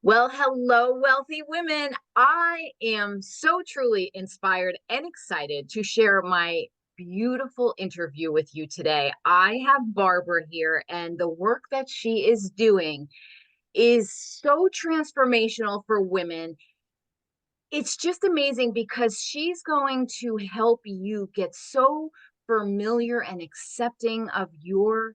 Well, hello, wealthy women. I am so truly inspired and excited to share my beautiful interview with you today. I have Barbara here, and the work that she is doing is so transformational for women. It's just amazing because she's going to help you get so familiar and accepting of your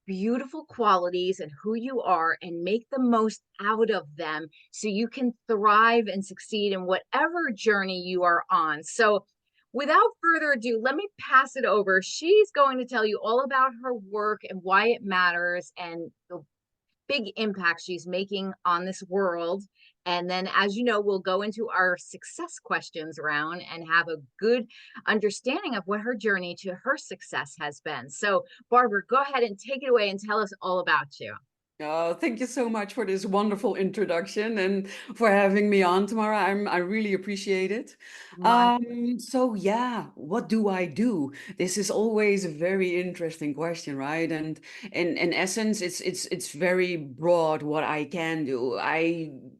beautiful qualities and who you are and make the most out of them so you can thrive and succeed in whatever journey you are on. So, without further ado, let me pass it over. She's going to tell you all about her work and why it matters and the big impact she's making on this world. And then, as you know, we'll go into our success questions round and have a good understanding of what her journey to her success has been. So, Barbara, go ahead and take it away and tell us all about you. Oh, thank you so much for this wonderful introduction and for having me on, Tamara. I really appreciate it. My So yeah, what do I do? This is always a very interesting question, right? And in essence, it's very broad what I can do.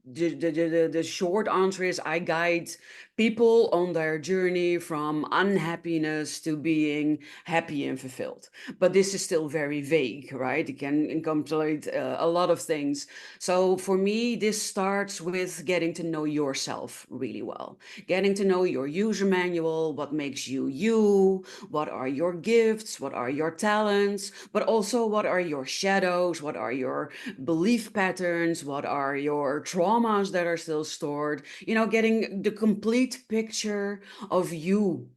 The short answer is I guide people on their journey from unhappiness to being happy and fulfilled. But this is still very vague, right? It can encapsulate a lot of things. So for me, this starts with getting to know yourself really well, getting to know your user manual, what makes you you, what are your gifts, what are your talents, but also what are your shadows, what are your belief patterns, what are your traumas that are still stored, getting the complete picture of you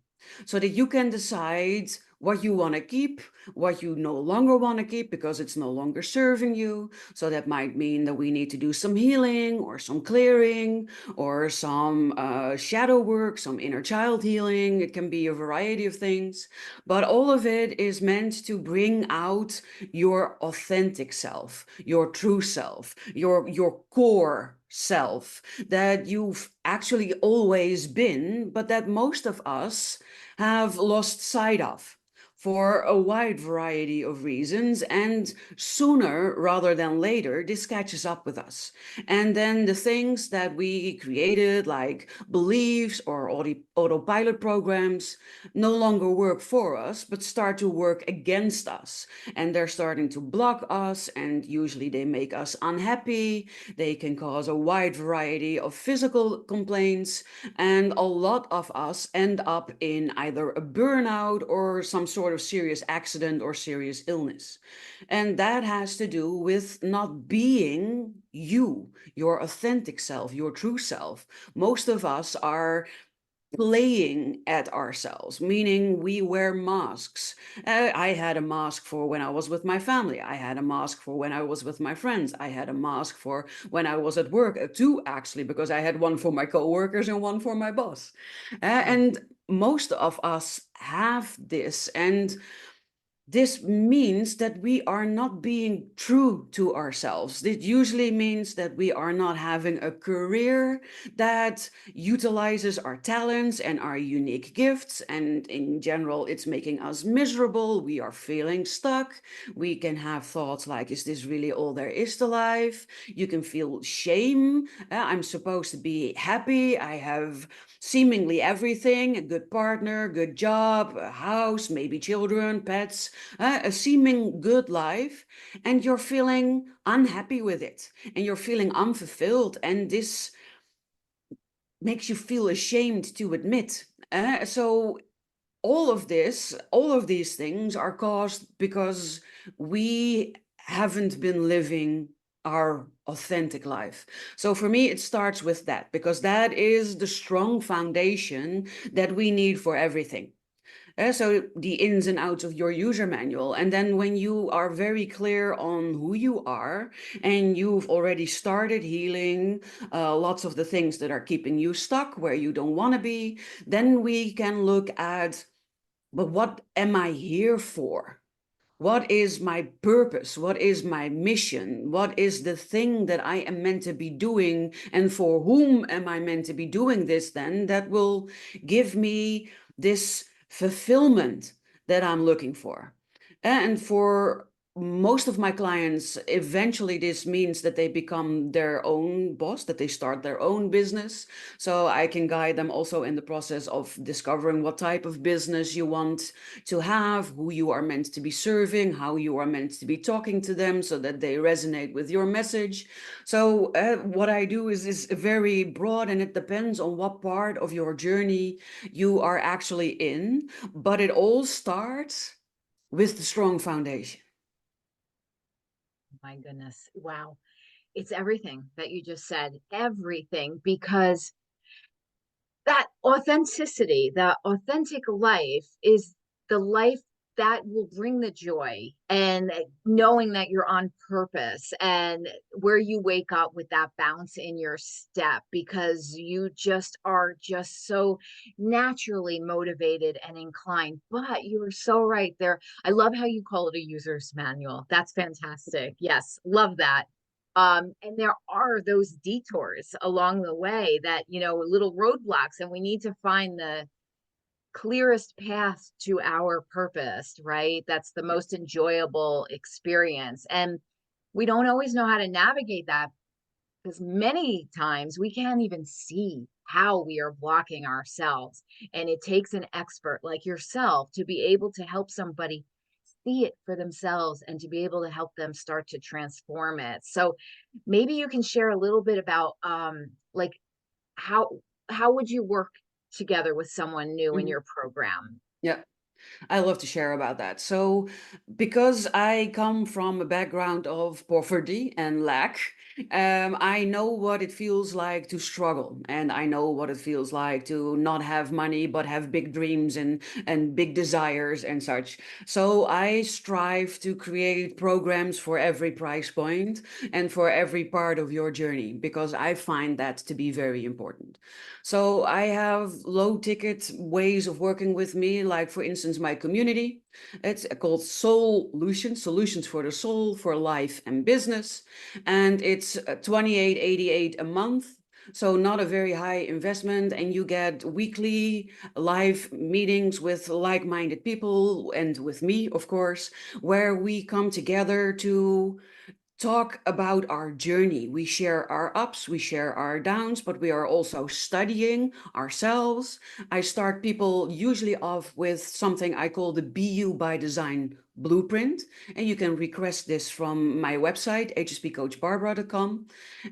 so that you can decide what you want to keep, what you no longer want to keep because it's no longer serving you. So that might mean that we need to do some healing or some clearing or some shadow work, some inner child healing. It can be a variety of things, but all of it is meant to bring out your authentic self, your true self, your core self that you've actually always been, but that most of us have lost sight of for a wide variety of reasons. And sooner rather than later, this catches up with us. And then the things that we created, like beliefs or autopilot programs, no longer work for us, but start to work against us. And they're starting to block us, and usually they make us unhappy. They can cause a wide variety of physical complaints, and a lot of us end up in either a burnout or some sort of serious accident or serious illness. And that has to do with not being you, your authentic self, your true self. Most of us are playing at ourselves, meaning we wear masks. I had a mask for when I was with my family. I had a mask for when I was with my friends. I had a mask for when I was at work, two actually, because I had one for my coworkers and one for my boss. And most of us have this. And this means that we are not being true to ourselves. It usually means that we are not having a career that utilizes our talents and our unique gifts. And in general, it's making us miserable. We are feeling stuck. We can have thoughts like, is this really all there is to life? You can feel shame. I'm supposed to be happy. I have seemingly everything: a good partner, good job, a house, maybe children, pets, a seeming good life, and you're feeling unhappy with it and you're feeling unfulfilled. And this makes you feel ashamed to admit. So all of these things are caused because we haven't been living our authentic life. So for me, it starts with that, because that is the strong foundation that we need for everything. So the ins and outs of your user manual. And then when you are very clear on who you are and you've already started healing lots of the things that are keeping you stuck where you don't want to be, then we can look at, but what am I here for? What is my purpose? What is my mission? What is the thing that I am meant to be doing? And for whom am I meant to be doing this then? That will give me this fulfillment that I'm looking for. And for most of my clients, eventually this means that they become their own boss, that they start their own business. So I can guide them also in the process of discovering what type of business you want to have, who you are meant to be serving, how you are meant to be talking to them so that they resonate with your message. So what I do is very broad, and it depends on what part of your journey you are actually in, but it all starts with the strong foundation. My goodness. Wow. It's everything that you just said, everything, because that authenticity, the authentic life is the life that will bring the joy, and knowing that you're on purpose, and where you wake up with that bounce in your step because you just are just so naturally motivated and inclined. But you are so right there. I love how you call it a user's manual. That's fantastic. Yes, love that. And there are those detours along the way that, little roadblocks, and we need to find the clearest path to our purpose, right? That's the most enjoyable experience. And we don't always know how to navigate that, because many times we can't even see how we are blocking ourselves. And it takes an expert like yourself to be able to help somebody see it for themselves and to be able to help them start to transform it. So maybe you can share a little bit about like how how would you work together with someone new in Mhm. your program? Yeah. I love to share about that. So, because I come from a background of poverty and lack, I know what it feels like to struggle, and I know what it feels like to not have money but have big dreams and big desires and such. So, I strive to create programs for every price point and for every part of your journey because I find that to be very important. So I have low ticket ways of working with me, like for instance, my community. It's called Solutions, Solutions for the Soul, for Life and Business. And it's 28.88 a month. So not a very high investment, and you get weekly live meetings with like-minded people and with me, of course, where we come together to talk about our journey. We share our ups, we share our downs, but we are also studying ourselves. I start people usually off with something I call the BU by Design blueprint, and you can request this from my website hspcoachbarbara.com.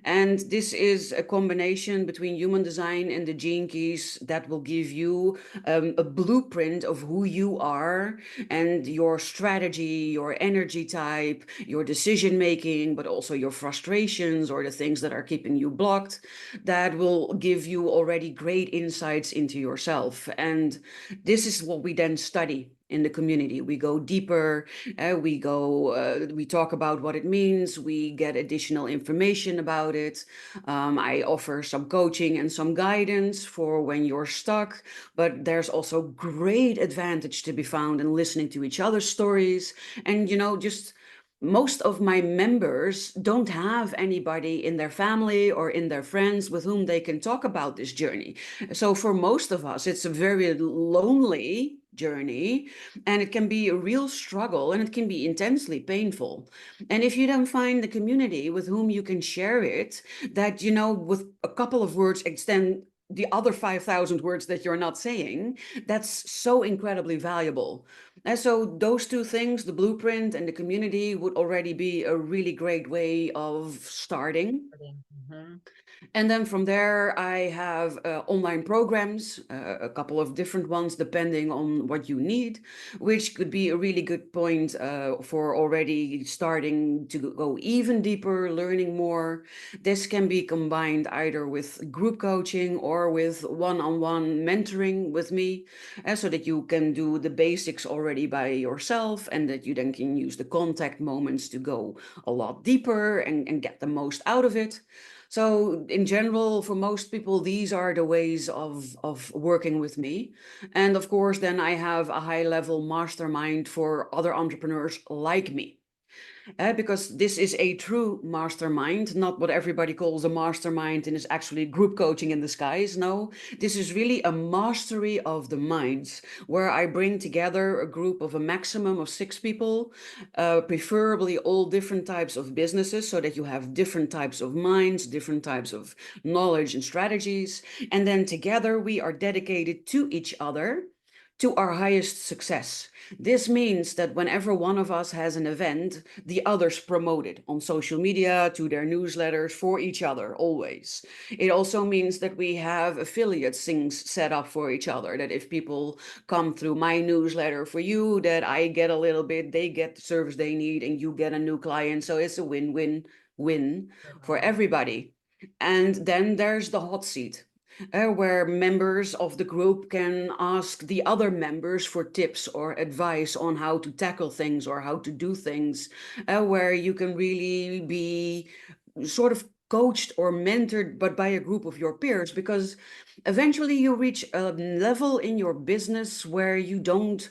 And this is a combination between human design and the gene keys that will give you a blueprint of who you are and your strategy, your energy type, your decision making, but also your frustrations or the things that are keeping you blocked. That will give you already great insights into yourself. And this is what we then study in the community. We go deeper, we talk about what it means, we get additional information about it. I offer some coaching and some guidance for when you're stuck, but there's also great advantage to be found in listening to each other's stories. And, just most of my members don't have anybody in their family or in their friends with whom they can talk about this journey. So for most of us, it's a very lonely journey, and it can be a real struggle, and it can be intensely painful. And if you don't find the community with whom you can share it, that, with a couple of words extend the other 5,000 words that you're not saying, that's so incredibly valuable. And so those two things, the blueprint and the community, would already be a really great way of starting. Mhm. And then from there, I have online programs, a couple of different ones depending on what you need, which could be a really good point for already starting to go even deeper, learning more. This can be combined either with group coaching or with one-on-one mentoring with me, so that you can do the basics already by yourself, and that you then can use the contact moments to go a lot deeper and get the most out of it. So in general, for most people, these are the ways of working with me. And of course, then I have a high level mastermind for other entrepreneurs like me. because this is a true mastermind, not what everybody calls a mastermind and is actually group coaching in disguise. No, this is really a mastery of the minds, where I bring together a group of a maximum of 6 people, preferably all different types of businesses, so that you have different types of minds, different types of knowledge and strategies. And then together we are dedicated to each other, to our highest success. This means that whenever one of us has an event, the others promote it on social media, to their newsletters, for each other, always. It also means that we have affiliate things set up for each other, that if people come through my newsletter for you, that I get a little bit, they get the service they need, and you get a new client. So it's a win-win-win for Wow. everybody. And then there's the hot seat, where members of the group can ask the other members for tips or advice on how to tackle things or how to do things, where you can really be sort of coached or mentored, but by a group of your peers, because eventually you reach a level in your business where you don't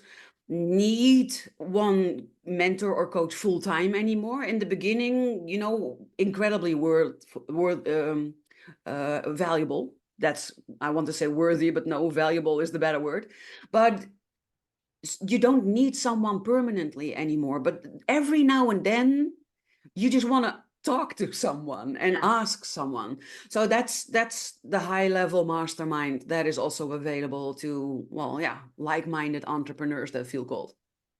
need one mentor or coach full time anymore. In the beginning, incredibly valuable. That's, I want to say worthy, but no, valuable is the better word. But you don't need someone permanently anymore. But every now and then, you just want to talk to someone and Yeah. ask someone. So that's the high level mastermind that is also available to, well, yeah, like-minded entrepreneurs that feel called.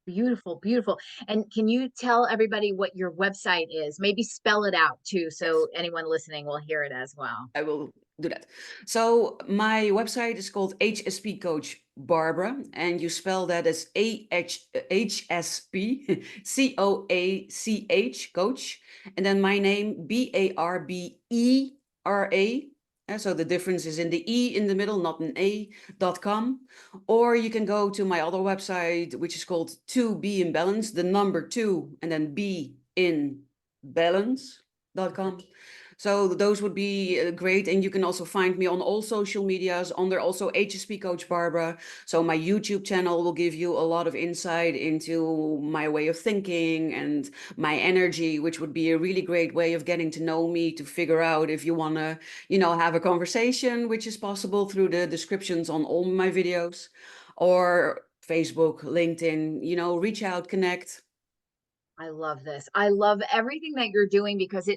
Beautiful, beautiful. And can you tell everybody what your website is? Maybe spell it out too, so Yes. anyone listening will hear it as well. I will do that. So my website is called HSP Coach Barbara, and you spell that as HSP Coach, and then my name Barbera. So the difference is in the E in the middle, not an A.com. Or you can go to my other website, which is called To Be in Balance, the number two, and then be in balance.com. So those would be great. And you can also find me on all social medias under also HSP Coach Barbara. So my YouTube channel will give you a lot of insight into my way of thinking and my energy, which would be a really great way of getting to know me, to figure out if you want to, have a conversation, which is possible through the descriptions on all my videos, or Facebook, LinkedIn, reach out, connect. I love this. I love everything that you're doing because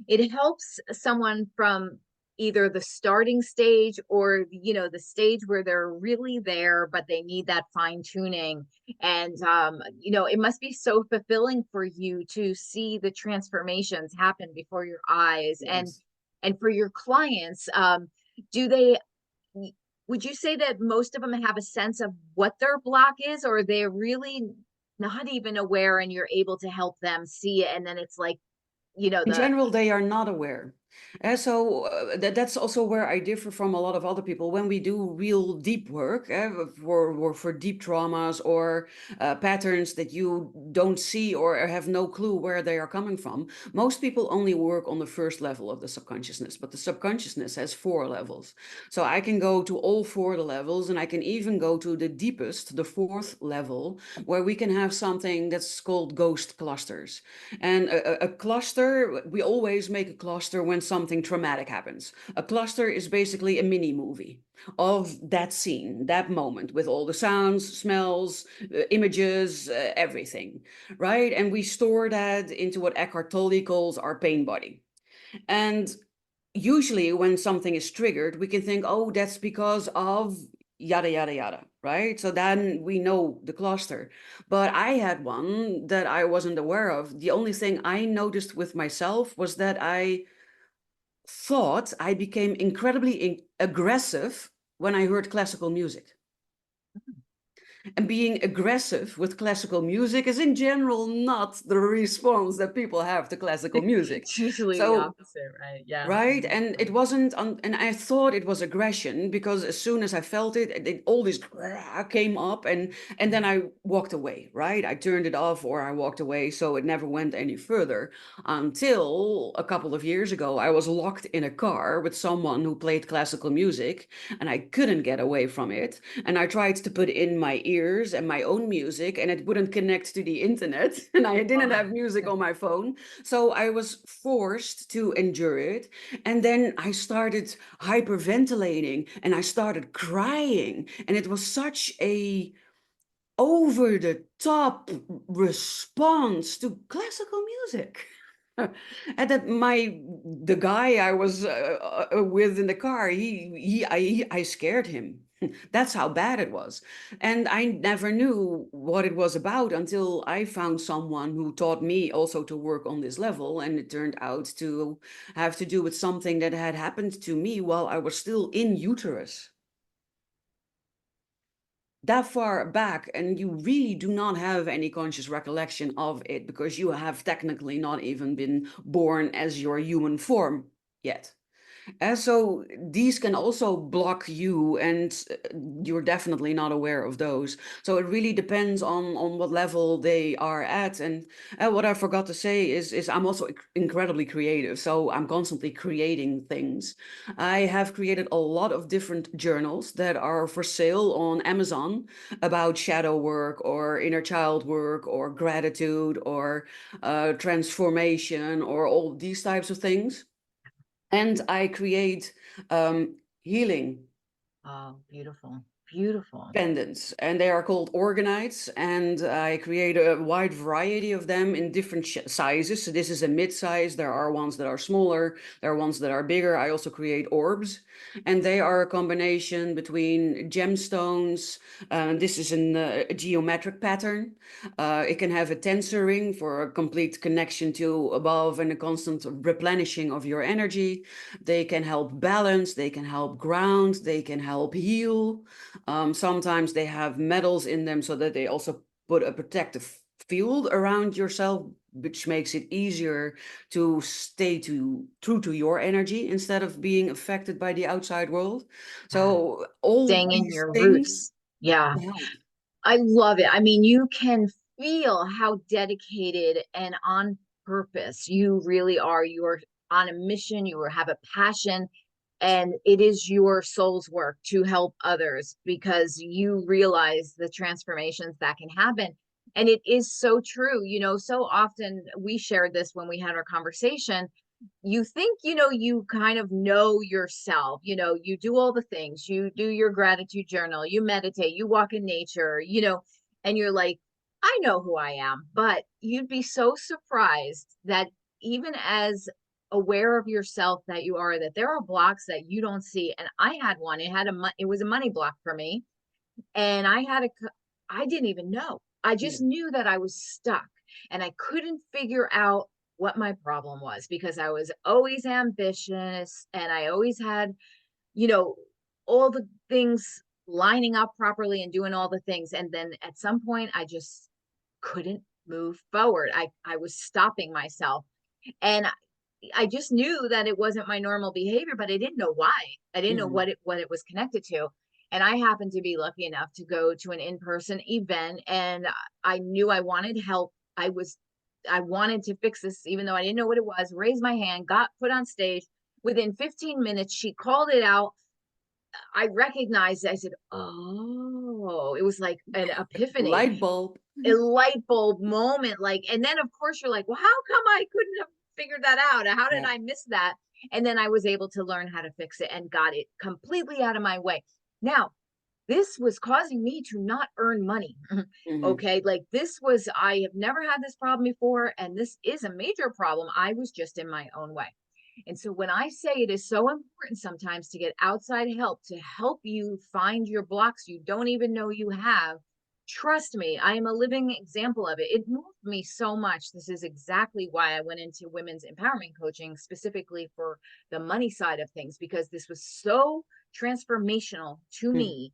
it helps someone from either the starting stage or the stage where they're really there but they need that fine tuning. And it must be so fulfilling for you to see the transformations happen before your eyes. and Yes. and for your clients, do they would you say that most of them have a sense of what their block is, or they're really not even aware and you're able to help them see it? And then it's like, In the general, they are not aware. That's also where I differ from a lot of other people. When we do real deep work, for deep traumas or patterns that you don't see or have no clue where they are coming from, most people only work on the first level of the subconsciousness, but the subconsciousness has 4 levels. So I can go to all 4 levels, and I can even go to the deepest, the fourth level, where we can have something that's called ghost clusters. And a cluster, we always make a cluster when something traumatic happens. A cluster is basically a mini movie of that scene, that moment, with all the sounds, smells, images, everything, right? And we store that into what Eckhart Tolle calls our pain body. And usually when something is triggered, we can think, oh, that's because of yada, yada, yada, right? So then we know the cluster. But I had one that I wasn't aware of. The only thing I noticed with myself was that I thought I became incredibly aggressive when I heard classical music. And being aggressive with classical music is in general not the response that people have to classical music. it's usually the So opposite, right? Yeah. right, and it wasn't and I thought it was aggression, because as soon as I felt it, all this came up, and then I walked away, right? I turned it off, or I walked away, so it never went any further, until a couple of years ago I was locked in a car with someone who played classical music, and I couldn't get away from it, and I tried to put in my ears and my own music, and it wouldn't connect to the internet. And I didn't have music on my phone. So I was forced to endure it. And then I started hyperventilating and I started crying. And it was such a over the top response to classical music. And that the guy I was with in the car, I scared him. That's how bad it was. And I never knew what it was about until I found someone who taught me also to work on this level. And it turned out to have to do with something that had happened to me while I was still in uterus, that far back, and you really do not have any conscious recollection of it because you have technically not even been born as your human form yet. And so these can also block you, and you're definitely not aware of those. So it really depends on what level they are at. And what I forgot to say is I'm also incredibly creative. So I'm constantly creating things. I have created a lot of different journals that are for sale on Amazon about shadow work or inner child work or gratitude or transformation or all these types of things. And I create healing Oh, beautiful, beautiful. pendants, and they are called organites, and I create a wide variety of them in different sizes. So this is a mid-size. There are ones that are smaller, there are ones that are bigger. I also create orbs, and they are a combination between gemstones. This is a geometric pattern. It can have a tensor ring for a complete connection to above and a constant replenishing of your energy. They can help balance, they can help ground, they can help heal. Sometimes they have metals in them so that they also put a protective field around yourself, which makes it easier to stay true to your energy instead of being affected by the outside world. Yeah. So all Staying in these your things roots. Yeah. help. I love it. I mean, you can feel how dedicated and on purpose you really are. You're on a mission, have a passion, and it is your soul's work to help others because you realize the transformations that can happen. And it is so true. So often we shared this when we had our conversation. You think, you kind of know yourself, you do all the things, you do your gratitude journal, you meditate, you walk in nature, and you're like, I know who I am. But you'd be so surprised that even as aware of yourself that you are, that there are blocks that you don't see. And I had one. It was a money block for me, and I didn't even know. I Yeah. just knew that I was stuck, and I couldn't figure out what my problem was because I was always ambitious and I always had, you know, all the things lining up properly and doing all the things. And then at some point I just couldn't move forward. I was stopping myself, and I just knew that it wasn't my normal behavior, but I didn't know why. I didn't know Mhm. what it was connected to. And I happened to be lucky enough to go to an in-person event, and I knew I wanted help. I wanted to fix this even though I didn't know what it was. Raised my hand, got put on stage. Within 15 minutes she called it out. I recognized it. I said, "Oh," it was like an epiphany, Light bulb. a light bulb moment. Like, and then of course you're like, well, how come I couldn't have figured that out? How did Yeah. I miss that? And then I was able to learn how to fix it and got it completely out of my way. Now, this was causing me to not earn money. Mhm. Okay. Like, I have never had this problem before. And this is a major problem. I was just in my own way. And so when I say it is so important sometimes to get outside help to help you find your blocks you don't even know you have, trust me, I am a living example of it. It moved me so much. This is exactly why I went into women's empowerment coaching, specifically for the money side of things, because this was so transformational to Mhm. me.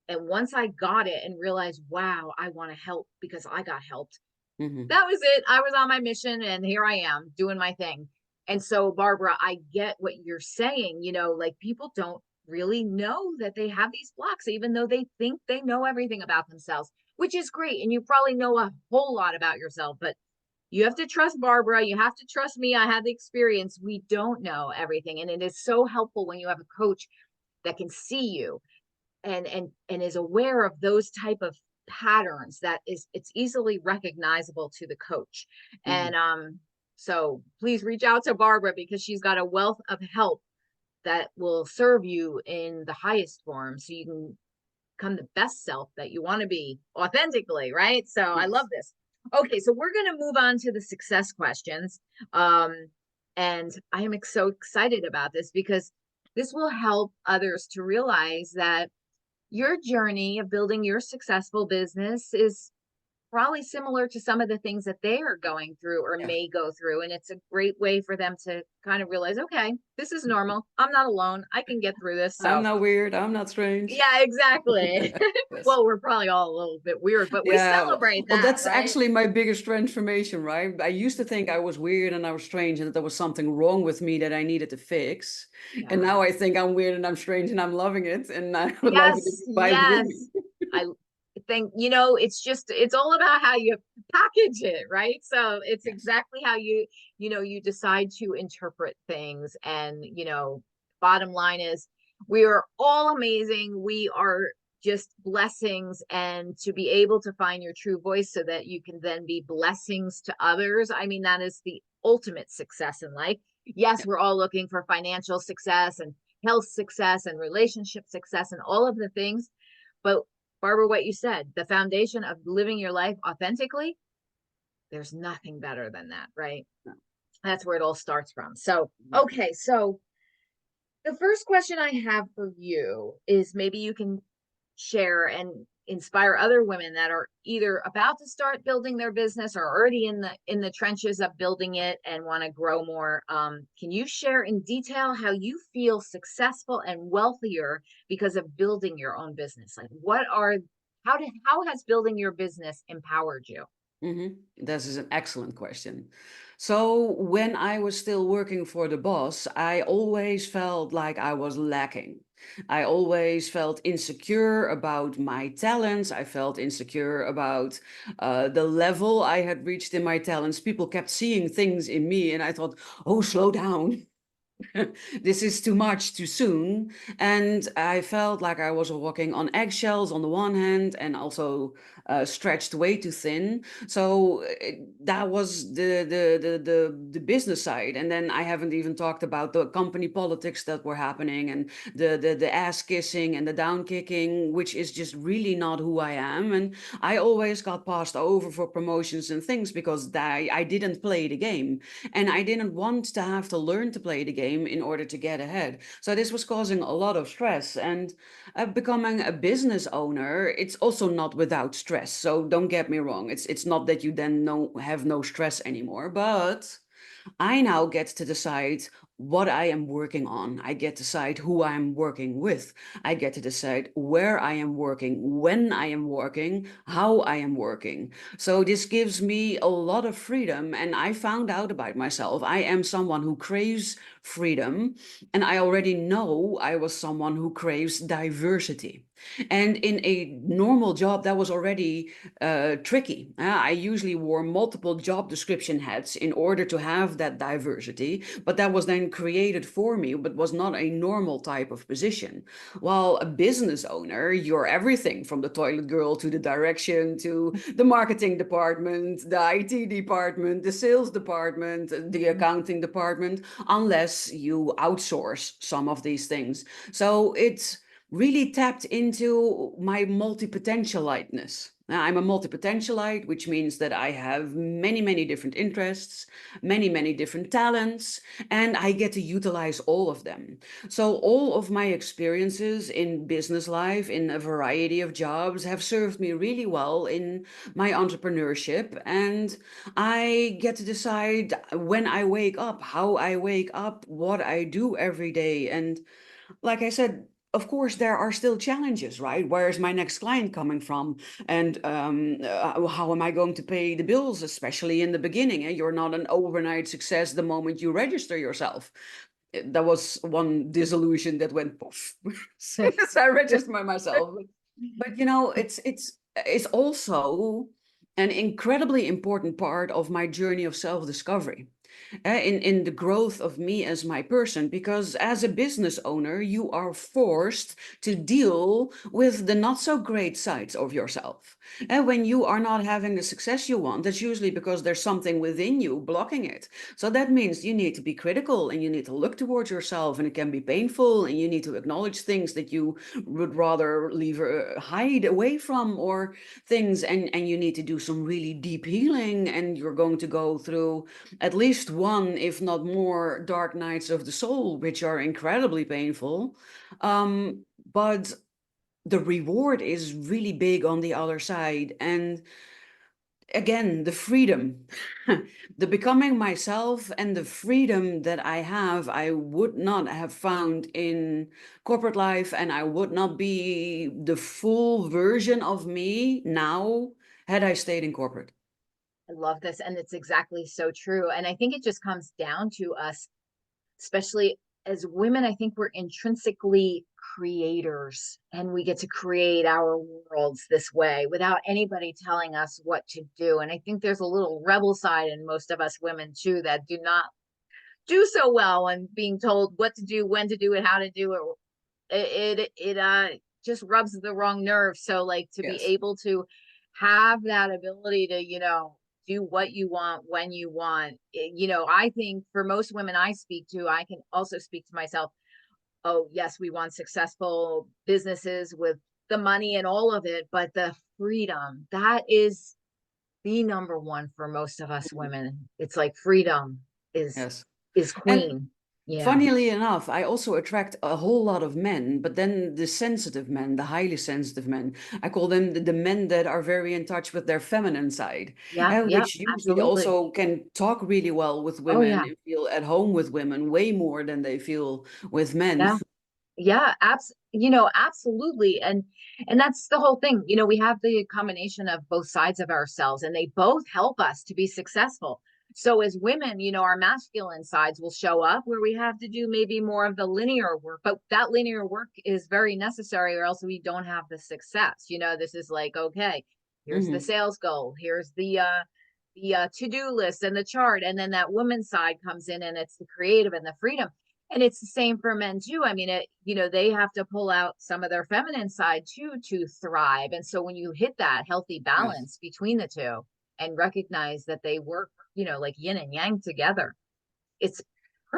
And once I got it and realized, wow, I want to help because I got helped, Mhm. that was it. I was on my mission and here I am doing my thing. And so, Barbara, I get what you're saying. Like, people don't really know that they have these blocks, even though they think they know everything about themselves, which is great. And you probably know a whole lot about yourself, but you have to trust Barbara. You have to trust me. I had the experience. We don't know everything. And it is so helpful when you have a coach that can see you and is aware of those type of patterns that it's easily recognizable to the coach. Mhm. And so please reach out to Barbara because she's got a wealth of help that will serve you in the highest form so you can become the best self that you want to be authentically, right? So I love Yes. this. Okay, so we're going to move on to the success questions. Um, and I am so excited about this because this will help others to realize that your journey of building your successful business is probably similar to some of the things that they are going through or Yeah. may go through. And it's a great way for them to kind of realize, okay, this is normal. I'm not alone. I can get through this. I'm So, not weird. I'm not strange. yeah, exactly. Yes. Well, we're probably all a little bit weird, but we Yeah, celebrate well, that, that's right? actually my biggest transformation, right? I used to think I was weird and I was strange and that there was something wrong with me that I needed to fix. And Yeah. now I think I'm weird and I'm strange and I'm loving it. And I would love it if Yes, you vibed with me. yes. I think, it's all about how you package it, right? So it's Yes. exactly how you decide to interpret things. And, bottom line is we are all amazing. We are just blessings. And to be able to find your true voice so that you can then be blessings to others. I mean, that is the ultimate success in life. Yes, Yeah. we're all looking for financial success and health success and relationship success and all of the things. But Barbara, what you said, the foundation of living your life authentically, there's nothing better than that, right? No. That's where it all starts from. So, Yeah. okay. So the first question I have for you is maybe you can share and inspire other women that are either about to start building their business or already in the trenches of building it and want to grow more. Can you share in detail how you feel successful and wealthier because of building your own business? Like, how has building your business empowered you? This is an excellent question. So, when I was still working for the boss, I always felt like I was lacking. I always felt insecure about my talents. I felt insecure about the level I had reached in my talents. People kept seeing things in me, and I thought, oh, slow down. This is too much too soon. And I felt like I was walking on eggshells on the one hand and also stretched way too thin. So that was the business side. And then I haven't even talked about the company politics that were happening and the ass kissing and the down kicking, which is just really not who I am. And I always got passed over for promotions and things because I didn't play the game. And I didn't want to have to learn to play the game in order to get ahead. So this was causing a lot of stress. And becoming a business owner, it's also not without stress. So don't get me wrong. It's not that you then have no stress anymore, but I now get to decide what I am working on. I get to decide who I am working with. I get to decide where I am working, when I am working, how I am working. So this gives me a lot of freedom. And I found out about myself. I am someone who craves freedom. And I already know I was someone who craves diversity. And in a normal job, that was already tricky. I usually wore multiple job description hats in order to have that diversity, but that was then created for me, but was not a normal type of position. While a business owner, you're everything from the toilet girl to the direction to the marketing department, the IT department, the sales department, the accounting department, unless you outsource some of these things. So it's really tapped into my multi-potentialiteness. I'm a multi-potentialite, which means that I have many, many different interests, many, many different talents, and I get to utilize all of them. So all of my experiences in business life, in a variety of jobs, have served me really well in my entrepreneurship. And I get to decide when I wake up, how I wake up, what I do every day. And like I said, of course, there are still challenges, right? Where is my next client coming from? And how am I going to pay the bills, especially in the beginning? You're not an overnight success the moment you register yourself. That was one disillusion that went poof since I registered myself. But it's also an incredibly important part of my journey of self-discovery. in the growth of me as my person, because as a business owner you are forced to deal with the not so great sides of yourself. And when you are not having the success you want, that's usually because there's something within you blocking it. So that means you need to be critical and you need to look towards yourself, and it can be painful, and you need to acknowledge things that you would rather leave hide away from, or things, and you need to do some really deep healing, and you're going to go through at least one, if not more, dark nights of the soul, which are incredibly painful. But the reward is really big on the other side. And again, the freedom, the becoming myself, and the freedom that I have, I would not have found in corporate life, and I would not be the full version of me now had I stayed in corporate. I love this. And it's exactly so true. And I think it just comes down to us, especially as women. I think we're intrinsically creators and we get to create our worlds this way without anybody telling us what to do. And I think there's a little rebel side in most of us women too that do not do so well and being told what to do, when to do it, how to do it. It just rubs the wrong nerve. So like to be Yes. able to have that ability to, do what you want when you want. I think for most women I speak to, I can also speak to myself. Oh, yes, we want successful businesses with the money and all of it, but the freedom, that is the number one for most of us Mhm. women. It's like freedom is Yes. is And queen. Yeah. funnily enough, I also attract a whole lot of men, but then the sensitive men, the highly sensitive men, I call them the men that are very in touch with their feminine side, Yep, yep, which usually absolutely. also can talk really well with Oh women yeah. and feel at home with women way more than they feel with men. Yeah. Yeah, absolutely. And that's the whole thing. We have the combination of both sides of ourselves and they both help us to be successful. So as women, our masculine sides will show up where we have to do maybe more of the linear work, but that linear work is very necessary or else we don't have the success. This is like, okay, here's the Hmm. sales goal, here's the to-do list and the chart, and then that woman's side comes in and it's the creative and the freedom. And it's the same for men too. I mean, they have to pull out some of their feminine side too to thrive. And so when you hit that healthy Yes. balance between the two and recognize that they work, like yin and yang together, it's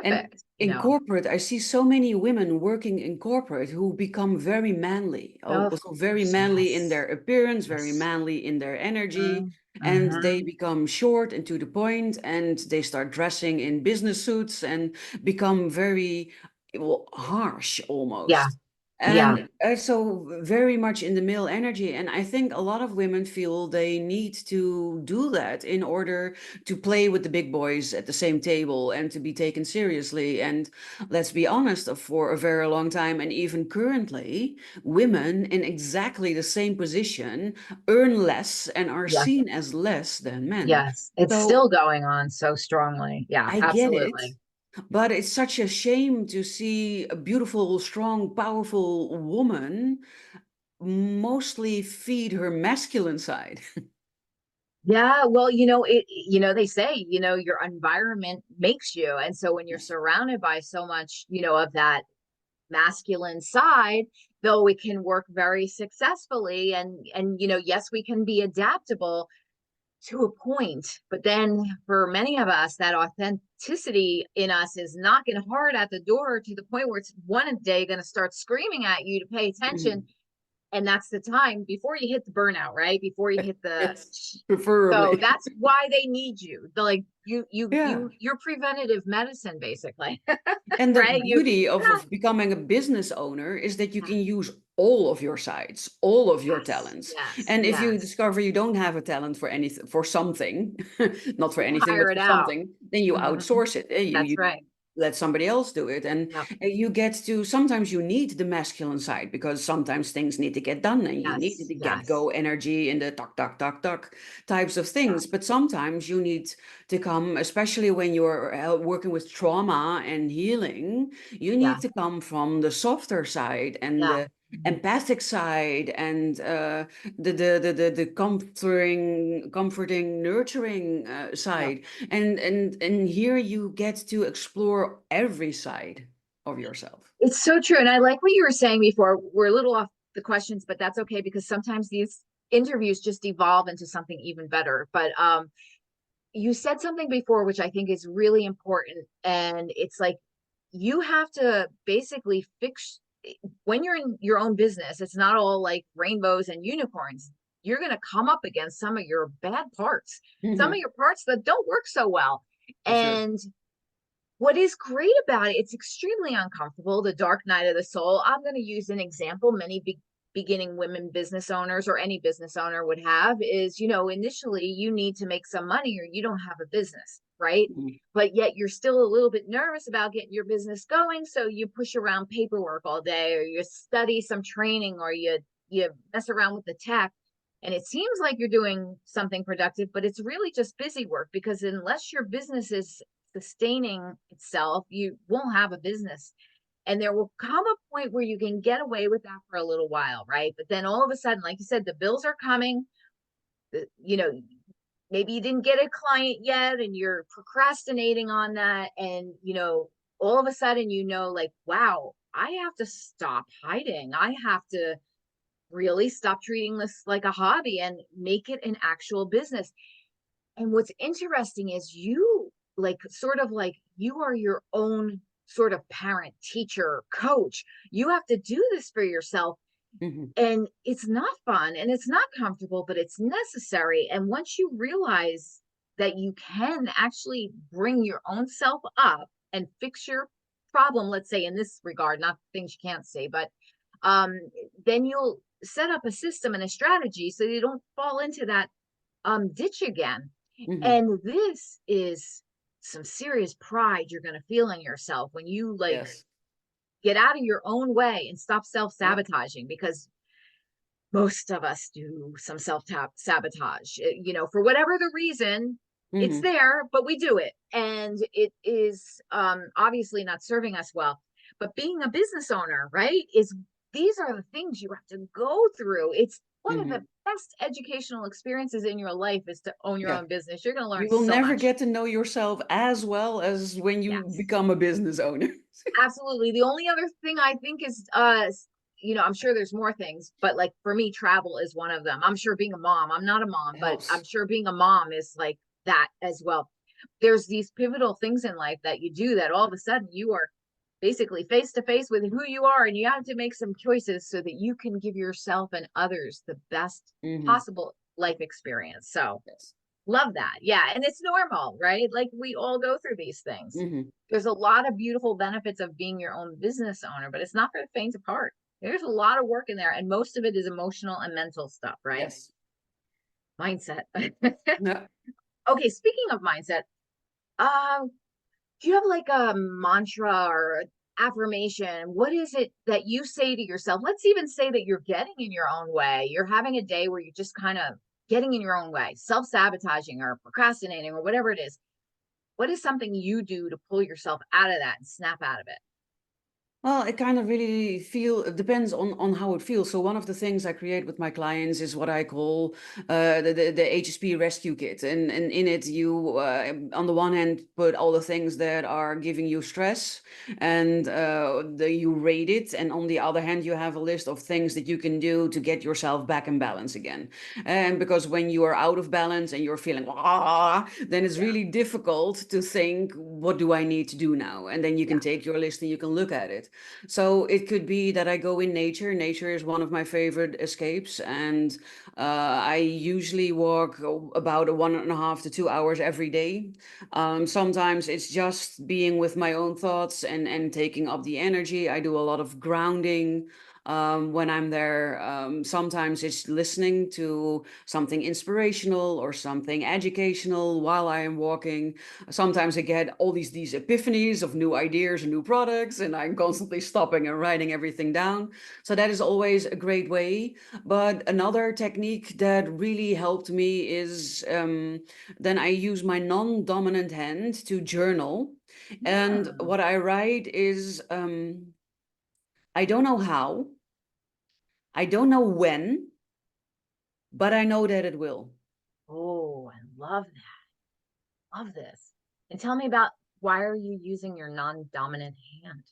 And perfect. in corporate, I see so many women working in corporate who become very manly, Of also very course, manly in yes. their appearance, very Yes. manly in their energy, and they Mm-hmm. become short and to the point, and they start dressing in business suits and become very, well, harsh Yeah. almost. Yeah. And so very much in the male energy. And I think a lot of women feel they need to do that in order to play with the big boys at the same table and to be taken seriously. And let's be honest, for a very long time, and even currently, women in exactly the same position earn less and are Yeah. seen as less than men. Yes. It's So still going on so strongly. Yeah, I get it. absolutely. But it's such a shame to see a beautiful, strong, powerful woman mostly feed her masculine side. Yeah, well, they say, your environment makes you. And so when you're Yes. surrounded by so much, of that masculine side, though it can work very successfully and yes, we can be adaptable to a point, but then for many of us that authenticity in us is knocking hard at the door to the point where it's one day going to start screaming at you to pay attention, Mhm. and that's the time before you hit the burnout, right? Before you hit the Yes, so preferably. that's why they need you. They're like Yeah. you're preventative medicine basically. And the Right? You beauty of becoming a business owner is that you can use all of your sides, all of your yes, talents. yes, And if you yes. discover you don't have a talent for anything, for something, not for You anything, hire but it for out. something, then you Mhm. outsource it. You That's right. let somebody else do it. And Yep. you get to, sometimes you need the masculine side because sometimes things need to get done and you need Yes, the get yes. go energy in the tuck, tuck, tuck, tuck types of Yeah, things. But sometimes you need to come, especially when you're working with trauma and healing, you yeah, need to come from the softer side and yeah. empathic side and the comforting, nurturing Yeah. side. And here you get to explore every side of yourself. It's so true. And I like what you were saying before. We're a little off the questions, but that's okay because sometimes these interviews just evolve into something even better. But you said something before, which I think is really important. And it's like you have to basically fix when you're in your own business, it's not all like rainbows and unicorns. You're going to come up against some of your bad parts, some of Hmm. your parts that don't work so well. For sure. And what is great about it, it's extremely uncomfortable, the dark night of the soul. I'm going to use an example many beginning women business owners or any business owner would have is, initially you need to make some money or you don't have a business, right? Mhm. But yet you're still a little bit nervous about getting your business going. So you push around paperwork all day or you study some training or you mess around with the tech. And it seems like you're doing something productive, but it's really just busy work because unless your business is sustaining itself, you won't have a business. And there will come a point where you can get away with that for a little while, right? But then all of a sudden, like you said, the bills are coming. You know, maybe you didn't get a client yet and you're procrastinating on that. And, all of a sudden, like, wow, I have to stop hiding. I have to really stop treating this like a hobby and make it an actual business. And what's interesting is you like sort of like you are your own sort of parent, teacher, coach. You have to do this for yourself. Hmm. And it's not fun and it's not comfortable, but it's necessary. And once you realize that you can actually bring your own self up and fix your problem, let's say in this regard, not things you can't say, but um, then you'll set up a system and a strategy so you don't fall into that ditch again. Hmm. And this is some serious pride you're going to feel in yourself when you like Yes. get out of your own way and stop Yeah. self-sabotaging because most of us do some self-sabotage, for whatever the reason. It's Hmm. there, but we do it and it is obviously not serving us well. But being a business owner, right, is these are the things you have to go through. It's one of the Hmm. best educational experiences in your life is to own your Yeah. own business. You're going to learn You will so never much. get to know yourself as well as when you Yes, become a business owner. absolutely. The only other thing I think is I'm sure there's more things, but like for me, travel is one of them. I'm sure being a mom, I'm not a mom, but I'm Helps. sure being a mom is like that as well. There's these pivotal things in life that you do that all of a sudden you are basically face to face with who you are, and you have to make some choices so that you can give yourself and others the best Hmm. possible life experience. So Yes. love that. Yeah. And it's normal, right? Like we all go through these things. Hmm. There's a lot of beautiful benefits of being your own business owner, but it's not for the faint of heart. There's a lot of work in there, and most of it is emotional and mental stuff, right? Yes. Mindset. Yeah. Okay, speaking of mindset, um, do you have like a mantra or affirmation? What is it that you say to yourself? Let's even say that you're getting in your own way. You're having a day where you're just kind of getting in your own way, self sabotaging or procrastinating or whatever it is. What is something you do to pull yourself out of that and snap out of it? Well, it kind of really it depends on how it feels. So one of the things I create with my clients is what I call the HSP rescue kit. And in it, you, on the one hand, put all the things that are giving you stress and you rate it. And on the other hand, you have a list of things that you can do to get yourself back in balance again. And because when you are out of balance and you're feeling, then it's Yeah. really difficult to think, what do I need to do now? And then you Yeah. can take your list and you can look at it. So it could be that I go in nature. Nature is one of my favorite escapes, and I usually walk about 1.5 to 2 hours every day. Sometimes it's just being with my own thoughts and taking up the energy. I do a lot of grounding when I'm there. Sometimes it's listening to something inspirational or something educational while I am walking. Sometimes I get all these epiphanies of new ideas and new products, and I'm constantly stopping and writing everything down. So that is always a great way. But another technique that really helped me is then I use my non-dominant hand to journal. And Hmm. what I write is I don't know how. I don't know when, but I know that it will. Oh, I love that. Love this. And tell me about, why are you using your non-dominant hand?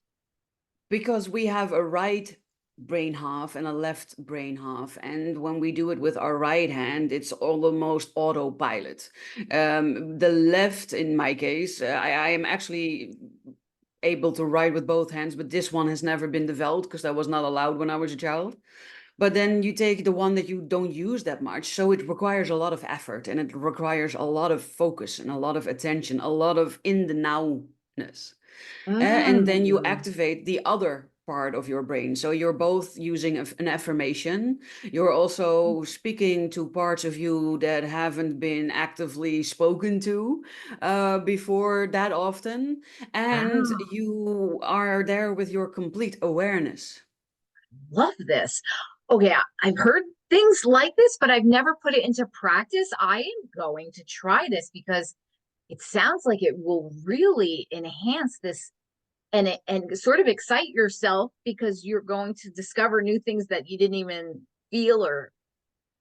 Because we have a right brain half and a left brain half, and when we do it with our right hand, it's almost autopilot. The left, in my case, I am actually able to write with both hands, but this one has never been developed because that was not allowed when I was a child. But then you take the one that you don't use that much, so it requires a lot of effort, and it requires a lot of focus and a lot of attention, a lot of in the nowness. And then you Mm, activate the other part of your brain. So you're both using an affirmation. You're also speaking to parts of you that haven't been actively spoken to before that often. And wow. you are there with your complete awareness. Love this. Okay, I've heard things like this, but I've never put it into practice. I am going to try this because it sounds like it will really enhance this, and sort of excite yourself because you're going to discover new things that you didn't even feel or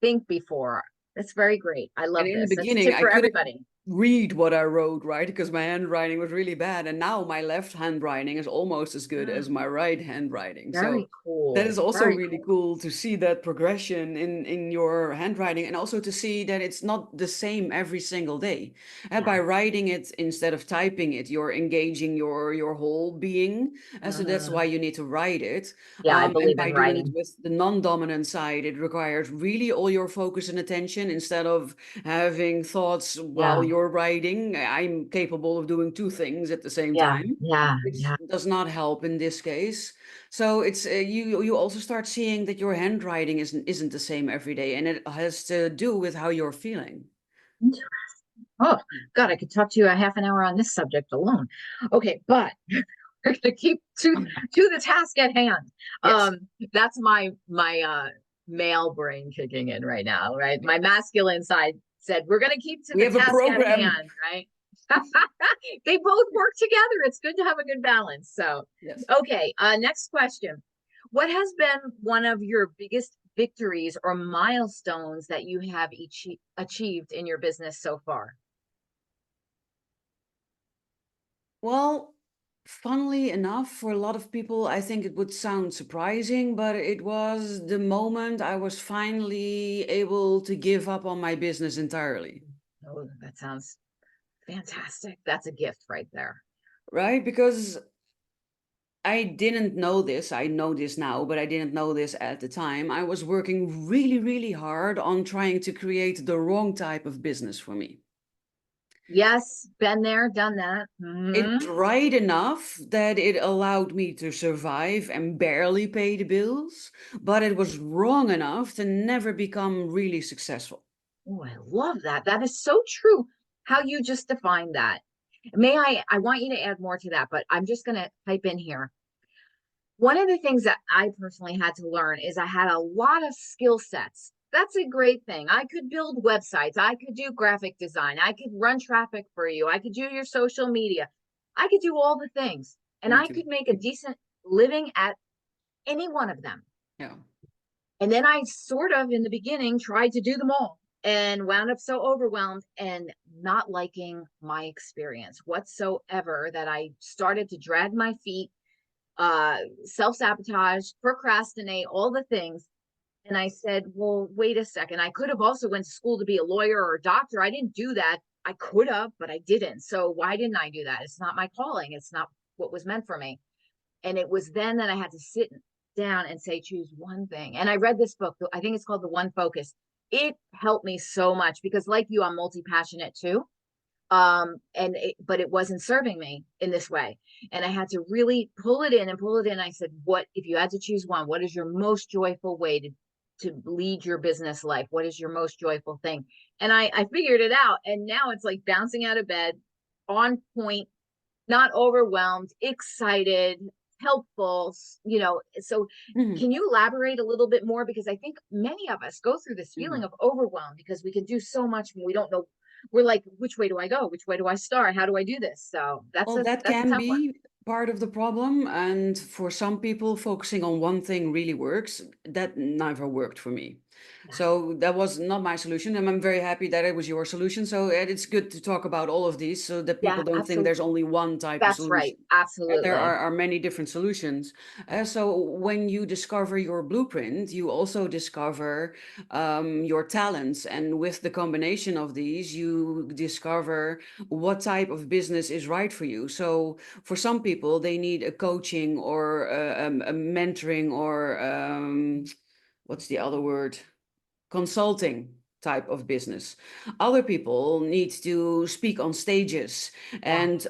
think before. That's very great. I And love in the this. That's a beginning, tip I for couldn't everybody. read what I wrote, right? Because my handwriting was really bad. And now my left handwriting is almost as good as Mm, my right handwriting. So very that cool. is also Very really cool. cool to see that progression in your handwriting, and also to see that it's not the same every single day. And Yeah. by writing it instead of typing it, you're engaging your whole being. And so that's why Mhm. you need to write it. Yeah, I And believe in by doing it writing. with the non-dominant side, it requires really all your focus and attention instead of having thoughts while Yeah. you're writing. I'm capable of doing two things at the same Yeah. time, Yeah. which Yeah. does not help in this case. So it's you also start seeing that your handwriting isn't the same every day, and it has to do with how you're feeling. Oh, God, I could talk to you a half an hour on this subject alone. Okay, but we're gonna keep to the task at hand. Yes, That's my male brain kicking in right now, right? My masculine side said we're gonna keep to we the have a task at program. hand, right? They both work together. It's good to have a good balance. So, Yes. okay, next question. What has been one of your biggest victories or milestones that you have achieved in your business so far? Well, funnily enough, for a lot of people, I think it would sound surprising, but it was the moment I was finally able to give up on my business entirely. Oh, that sounds fantastic. That's a gift right there. Right? Because I didn't know this. I know this now, but I didn't know this at the time. I was working really, really hard on trying to create the wrong type of business for me. Yes, been there, done that. It's right enough that it allowed me to survive and barely pay the bills, but it was wrong enough to never become really successful. Oh, I love that. That is so true. How you just defined that. I want you to add more to that, but I'm just going to type in here. One of the things that I personally had to learn is I had a lot of skill sets. That's a great thing. I could build websites. I could do graphic design. I could run traffic for you. I could do your social media. I could do all the things, and Me I too. could make a decent living at any one of them. Yeah. And then I sort of, in the beginning, tried to do them all and wound up so overwhelmed and not liking my experience whatsoever that I started to drag my feet, self sabotage, procrastinate, all the things. And I said, well, wait a second. I could have also went to school to be a lawyer or a doctor. I didn't do that. I could have, but I didn't. So why didn't I do that? It's not my calling. It's not what was meant for me. And it was then that I had to sit down and say, choose one thing. And I read this book, I think it's called The One Focus. It helped me so much because, like you, I'm multi passionate too. But it wasn't serving me in this way. And I had to really pull it in and pull it in. I said, what, if you had to choose one, what is your most joyful way to lead your business life? What is your most joyful thing? And I figured it out. And now it's like bouncing out of bed, on point, not overwhelmed, excited, helpful, So Mhm. can you elaborate a little bit more? Because I think many of us go through this feeling Mhm. of overwhelm because we can do so much and we don't know. We're like, which way do I go? Which way do I start? How do I do this? So Well, that that's a can tough one. be part of the problem. And for some people, focusing on one thing really works. That never worked for me. Yes. So that was not my solution. And I'm very happy that it was your solution. So it's good to talk about all of these so that Yeah, people don't think there's absolutely. only one type of That's right. solution. There Absolutely. are many different solutions. So when you discover your blueprint, you also discover your talents. And with the combination of these, you discover what type of business is right for you. So for some people, they need a coaching or a mentoring or what's the other word? Consulting type of business. Other people need to speak on stages, Yeah. and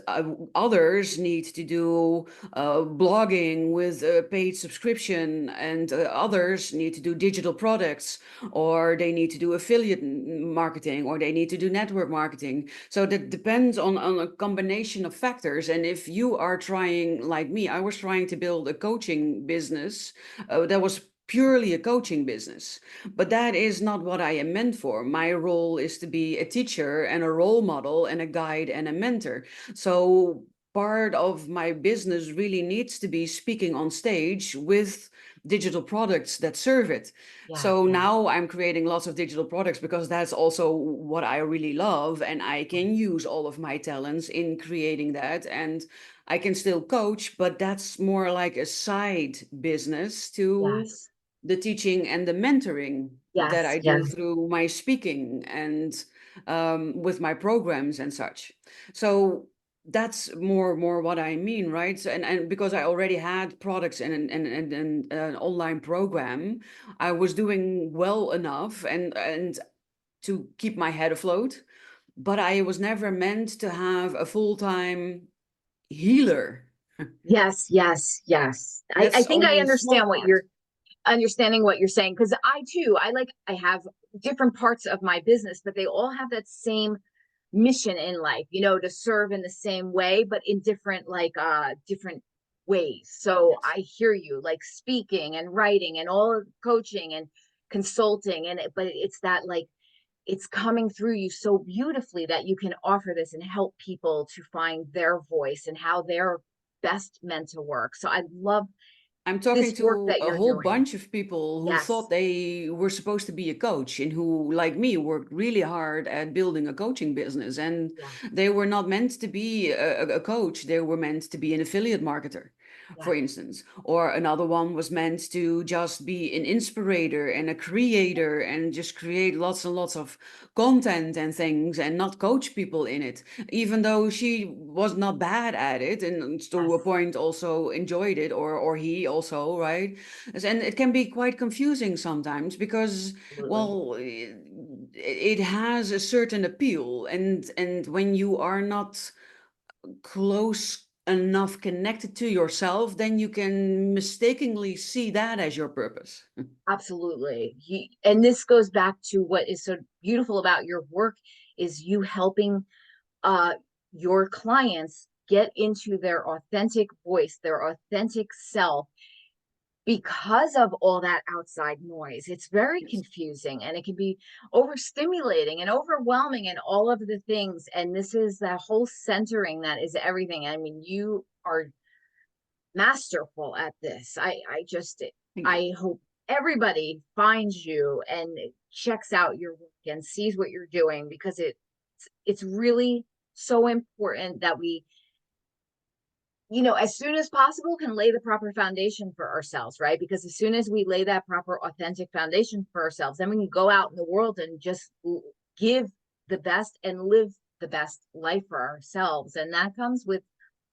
others need to do blogging with a paid subscription, and others need to do digital products, or they need to do affiliate marketing, or they need to do network marketing. So that depends on a combination of factors. And if you are trying, like me, I was trying to build a coaching business that was purely a coaching business. But that is not what I am meant for. My role is to be a teacher and a role model and a guide and a mentor. So part of my business really needs to be speaking on stage with digital products that serve it. Yeah. So Yeah. now I'm creating lots of digital products because that's also what I really love. And I can use all of my talents in creating that. And I can still coach, but that's more like a side business to Yes. the teaching and the mentoring that Yes. I do Yes. through my speaking and with my programs and such. So that's more what I mean, right? So, and because I already had products and an online program, I was doing well enough and to keep my head afloat. But I was never meant to have a full-time healer. Yes. Yes. Yes. I That's think I only a understand small what part. you're understanding what you're saying because I too, I have different parts of my business, but they all have that same mission in life, to serve in the same way, but in different different ways. So Yes. I hear you, like speaking and writing and all of coaching and consulting but it's that like it's coming through you so beautifully that you can offer this and help people to find their voice and how they're best meant to work. So I love I'm talking this work to that a you're whole doing. bunch of people who thought Yes. they were supposed to be a coach and who, like me, worked really hard at building a coaching business. And Yeah. they were not meant to be a coach, they were meant to be an affiliate marketer, Yeah. for instance. Or another one was meant to just be an inspirator and a creator and just create lots and lots of content and things and not coach people in it, even though she was not bad at it and to Yes. a point also enjoyed it, or he also, right? And it can be quite confusing sometimes because, Absolutely. well, it has a certain appeal, and when you are not close enough connected to yourself, then you can mistakenly see that as your purpose. Absolutely. And this goes back to what is so beautiful about your work is you helping uh your clients get into their authentic voice, their authentic self because of all that outside noise. It's very Yes. confusing and it can be overstimulating and overwhelming and all of the things. And this is that whole centering that is everything. I mean, you are masterful at this. Thank you. I hope everybody finds you and checks out your work and sees what you're doing because it's really so important that we, as soon as possible can lay the proper foundation for ourselves, right? Because as soon as we lay that proper authentic foundation for ourselves, then we can go out in the world and just give the best and live the best life for ourselves. And that comes with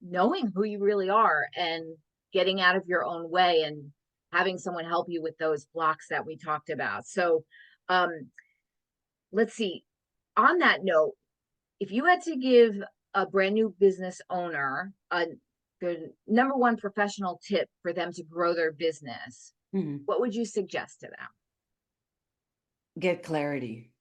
knowing who you really are and getting out of your own way and having someone help you with those blocks that we talked about. So, um, let's see. On that note, if you had to give a brand new business owner the number one professional tip for them to grow their business, Mhm. what would you suggest to them? Get clarity.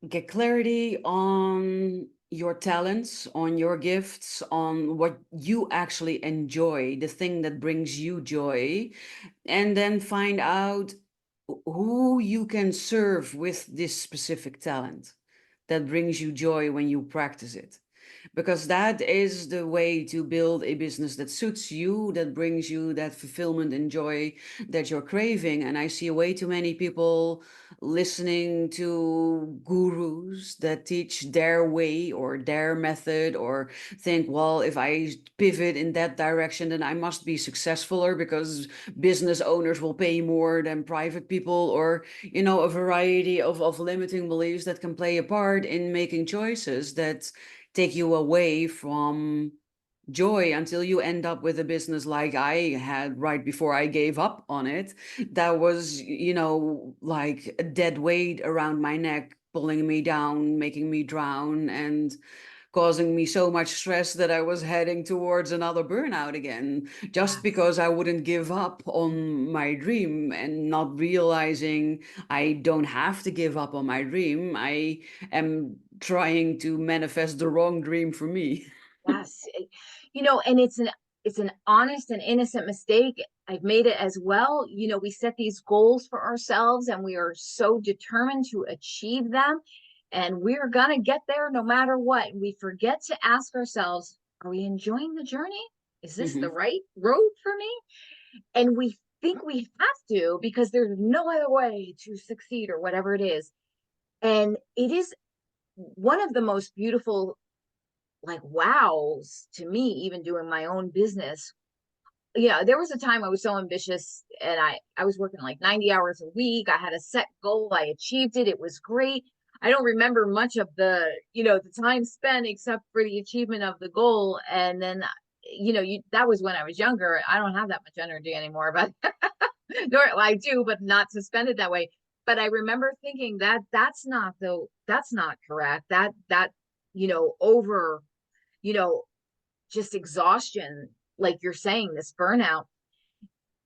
Get clarity on your talents, on your gifts, on what you actually enjoy, the thing that brings you joy, and then find out who you can serve with this specific talent that brings you joy when you practice it. because that is the way to build a business that suits you, that brings you that fulfillment and joy that you're craving. And I see way too many people listening to gurus that teach their way or their method, or think, well, if I pivot in that direction, then I must be successfuler because business owners will pay more than private people, or, a variety of limiting beliefs that can play a part in making choices that take you away from joy, until you end up with a business like I had right before I gave up on it. That was, like a dead weight around my neck, pulling me down, making me drown, and causing me so much stress that I was heading towards another burnout again, just Yes. because I wouldn't give up on my dream, and not realizing I don't have to give up on my dream. I am trying to manifest the wrong dream for me. Yes. And it's an honest and innocent mistake. I've made it as well. We set these goals for ourselves and we are so determined to achieve them. And we're gonna get there no matter what. We forget to ask ourselves, are we enjoying the journey? Is this the Mhm. right road for me? And we think we have to because there's no other way to succeed or whatever it is. And it is one of the most beautiful, like, wows to me, even doing my own business. Yeah, there was a time I was so ambitious and I was working like 90 hours a week. I had a set goal. I achieved it. It was great. I don't remember much of the time spent except for the achievement of the goal. And then, that was when I was younger. I don't have that much energy anymore, but well, I do, but not to spend it that way. But I remember thinking that that's not correct. That, over, you know, just exhaustion, like you're saying, this burnout.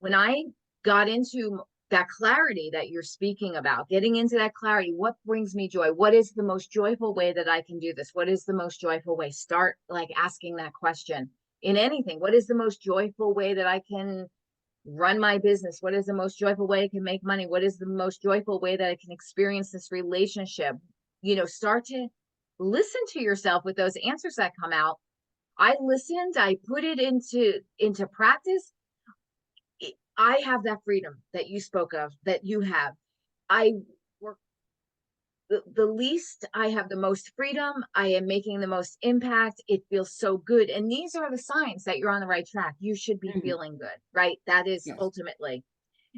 When I got into that clarity that you're speaking about, getting into that clarity, what brings me joy? What is the most joyful way that I can do this? What is the most joyful way? Start like asking that question in anything. What is the most joyful way that I can run my business? What is the most joyful way I can make money? What is the most joyful way that I can experience this relationship? Start to listen to yourself with those answers that come out. I listened, I put it into practice. I have that freedom that you spoke of, that you have. I work the least, I have the most freedom, I am making the most impact. It feels so good. And these are the signs that you're on the right track. You should be Mhm. feeling good, right? That is Yes. ultimately.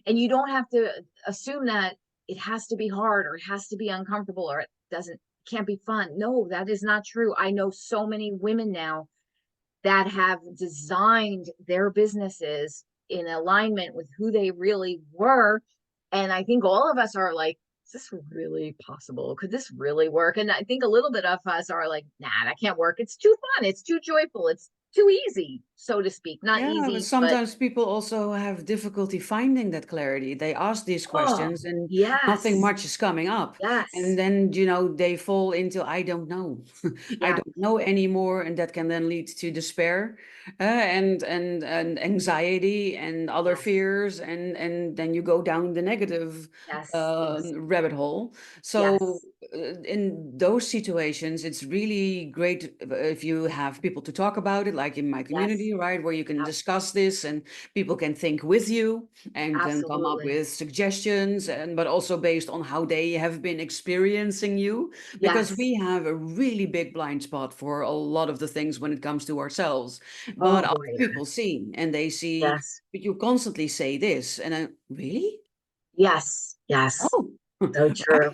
And you don't have to assume that it has to be hard or it has to be uncomfortable or it doesn't can't be fun. No, that is not true. I know so many women now that have designed their businesses in alignment with who they really were. And I think all of us are like, is this really possible? Could this really work? And I think a little bit of us are like, nah, that can't work. It's too fun. It's too joyful. It's too easy, so to speak. Not Yeah, but easy, but sometimes people also have difficulty finding that clarity. They ask these oh, questions and nothing yes, much is coming up. And yes, then, they fall into, I don't know. I yes, don't know anymore. And that can then lead to despair, and anxiety and other yes, fears. And then you go down the negative yes, yes, rabbit hole. So yes, in those situations, it's really great if you have people to talk about it, like in my yes, community, right, where you can discuss this and people can think with you and can come up absolutely. with suggestions, and but also based on how they have been experiencing you, because Yes. we have a really big blind spot for a lot of the things when it comes to ourselves. Oh But other boy. people see, and they see, Yes. but you constantly say this, and I really. Yes. Yes. Oh, So true.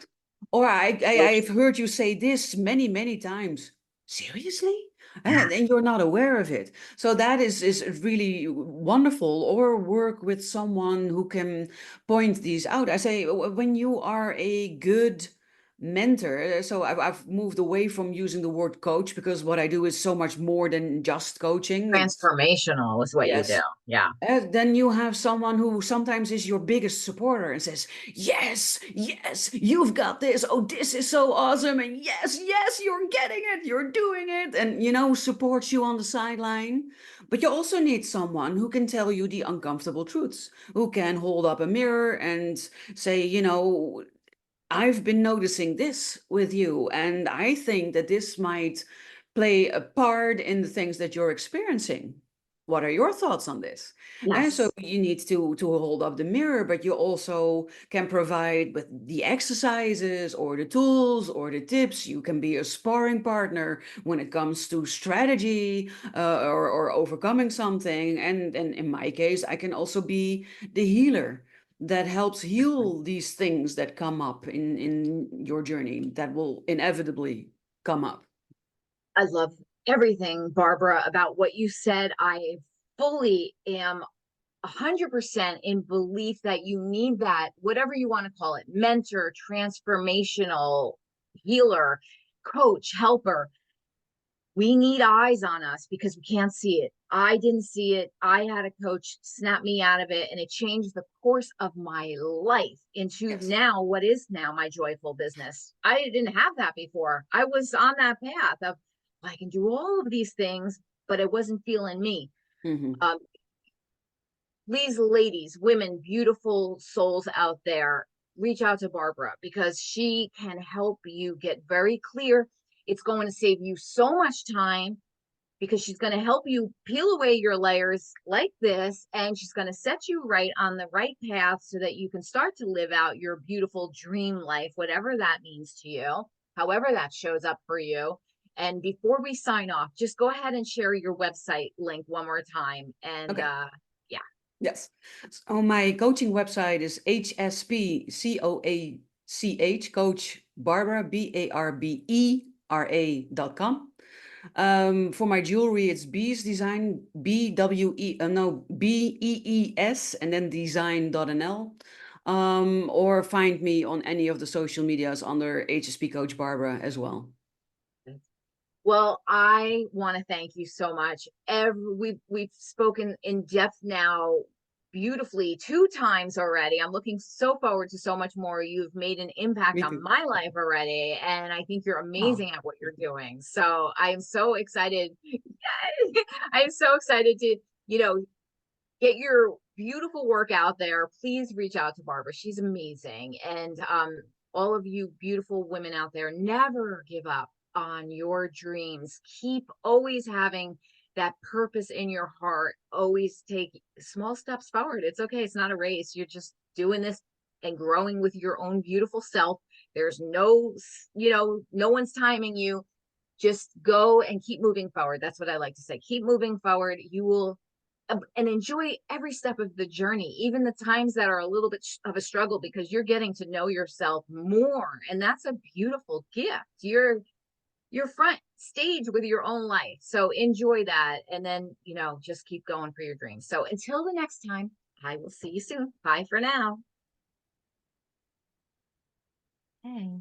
or So I've true. heard you say this many, many times. Seriously? Yes. And you're not aware of it. So that is really wonderful. Or work with someone who can point these out. I say, when you are a good mentor, so I've moved away from using the word coach, because what I do is so much more than just coaching. It's, Transformational is what you do. yes, Yeah. then you have someone who sometimes is your biggest supporter and says, yes, yes, you've got this. Oh, this is so awesome. And yes, yes, you're getting it. You're doing it. And, supports you on the sideline. But you also need someone who can tell you the uncomfortable truths, who can hold up a mirror and say, I've been noticing this with you. And I think that this might play a part in the things that you're experiencing. What are your thoughts on this? And so Yes. you need to hold up the mirror, but you also can provide with the exercises or the tools or the tips. You can be a sparring partner when it comes to strategy, or overcoming something. And in my case, I can also be the healer that helps heal these things that come up in your journey that will inevitably come up. I love everything, Barbara, about what you said. I fully am 100% in belief that you need that, whatever you want to call it, mentor, transformational, healer, coach, helper. We need eyes on us because we can't see it. I didn't see it. I had a coach snap me out of it, and it changed the course of my life into Yes. now what is now my joyful business. I didn't have that before. I was on that path of I can do all of these things, but it wasn't feeling me. Hmm. Um, Please, ladies, women, beautiful souls out there, reach out to Barbara because she can help you get very clear. It's going to save you so much time because she's going to help you peel away your layers like this, and she's going to set you right on the right path so that you can start to live out your beautiful dream life, whatever that means to you, however that shows up for you. And before we sign off, just go ahead and share your website link one more time. And Okay. yeah. Yes. So my coaching website is HSPCOACH, Coach Barbara, Barbera.com. For my jewelry, it's Bees Design, BEES, and then design.nl. Or find me on any of the social medias under HSP Coach Barbara as well. Well, I want to thank you so much. We've spoken in depth now beautifully 2 times already. I'm looking so forward to so much more. You've made an impact Me on too. my life already, and I think you're Oh, amazing at what you're doing. So I'm so excited. I'm so excited to, you know, get your beautiful work out there. Please reach out to Barbara. She's amazing. And all of you beautiful women out there, never give up on your dreams. Keep always having that purpose in your heart. Always take small steps forward. It's okay. It's not a race. You're just doing this and growing with your own beautiful self. There's no, no one's timing you. Just go and keep moving forward. That's what I like to say. Keep moving forward. You will and enjoy every step of the journey, even the times that are a little bit of a struggle, because you're getting to know yourself more, and that's a beautiful gift. You're front stage with your own life, so enjoy that, and then just keep going for your dreams. So until the next time, I will see you soon. Bye for now. Hey.